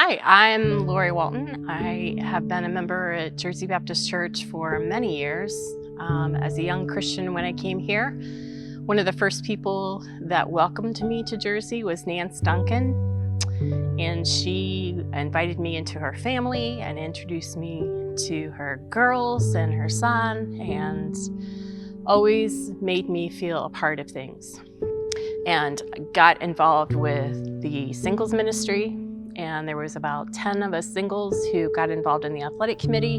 Hi, I'm Lori Walton. I have been a member at Jersey Baptist Church for many years. As a young Christian when I came here, one of the first people that welcomed me to Jersey was Nance Duncan, and she invited me into her family and introduced me to her girls and her son, and always made me feel a part of things. And got involved with the singles ministry, and there was about 10 of us singles who got involved in the athletic committee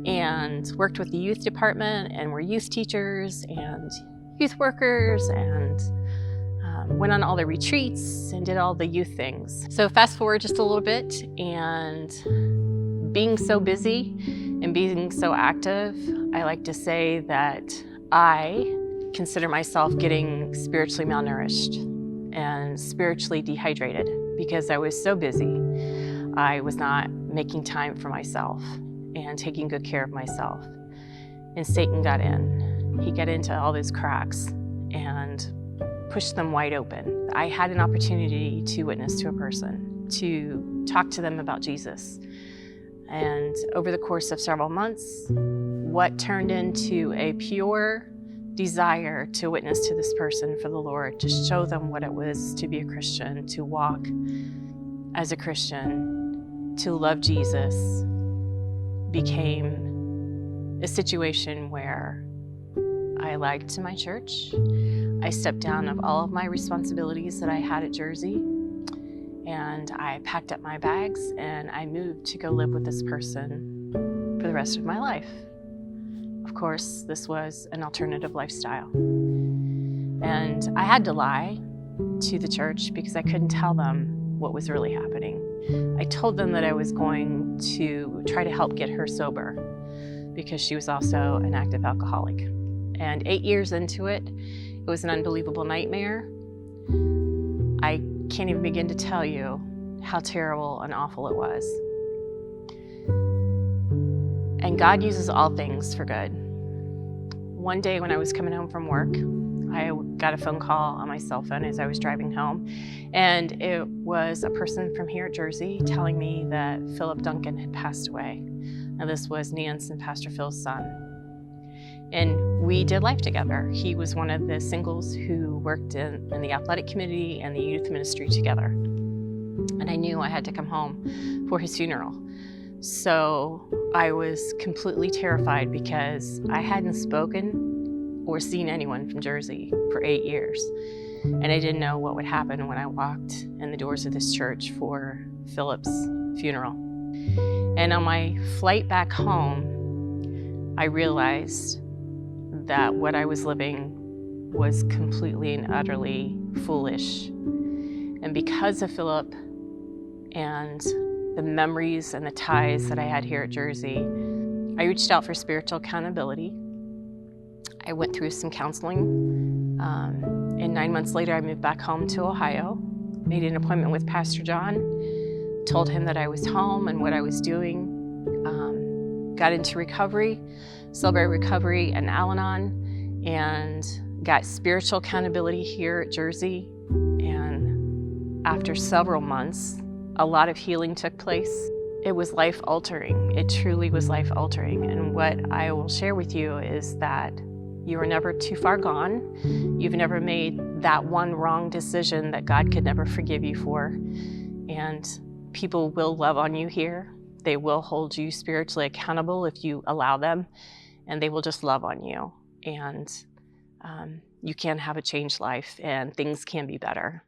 and worked with the youth department and were youth teachers and youth workers and went on all the retreats and did all the youth things. So fast forward just a little bit, and being so busy and being so active, I like to say that I consider myself getting spiritually malnourished and spiritually dehydrated because I was so busy. I was not making time for myself and taking good care of myself. And Satan got in. He got into all those cracks and pushed them wide open. I had an opportunity to witness to a person, to talk to them about Jesus. And over the course of several months, what turned into a pure desire to witness to this person for the Lord, to show them what it was to be a Christian, to walk as a Christian, to love Jesus, became a situation where I lied to my church. I stepped down of all of my responsibilities that I had at Jersey, and I packed up my bags and I moved to go live with this person for the rest of my life. Of course, this was an alternative lifestyle. And I had to lie to the church because I couldn't tell them what was really happening. I told them that I was going to try to help get her sober because she was also an active alcoholic. And 8 years into it, it was an unbelievable nightmare. I can't even begin to tell you how terrible and awful it was. And God uses all things for good. One day when I was coming home from work, I got a phone call on my cell phone as I was driving home, and it was a person from here at Jersey telling me that Philip Duncan had passed away. Now this was Nance and Pastor Phil's son. And we did life together. He was one of the singles who worked in the athletic committee and the youth ministry together. And I knew I had to come home for his funeral. So I was completely terrified because I hadn't spoken or seen anyone from Jersey for 8 years. And I didn't know what would happen when I walked in the doors of this church for Philip's funeral. And on my flight back home, I realized that what I was living was completely and utterly foolish. And because of Philip and the memories and the ties that I had here at Jersey, I reached out for spiritual accountability. I went through some counseling, and 9 months later I moved back home to Ohio, made an appointment with Pastor John, told him that I was home and what I was doing, got into recovery, Celebrate Recovery and Al-Anon, and got spiritual accountability here at Jersey. And after several months, a lot of healing took place. It was life-altering. It truly was life-altering. And what I will share with you is that you are never too far gone. You've never made that one wrong decision that God could never forgive you for. And people will love on you here. They will hold you spiritually accountable if you allow them, and they will just love on you. And you can have a changed life, and things can be better.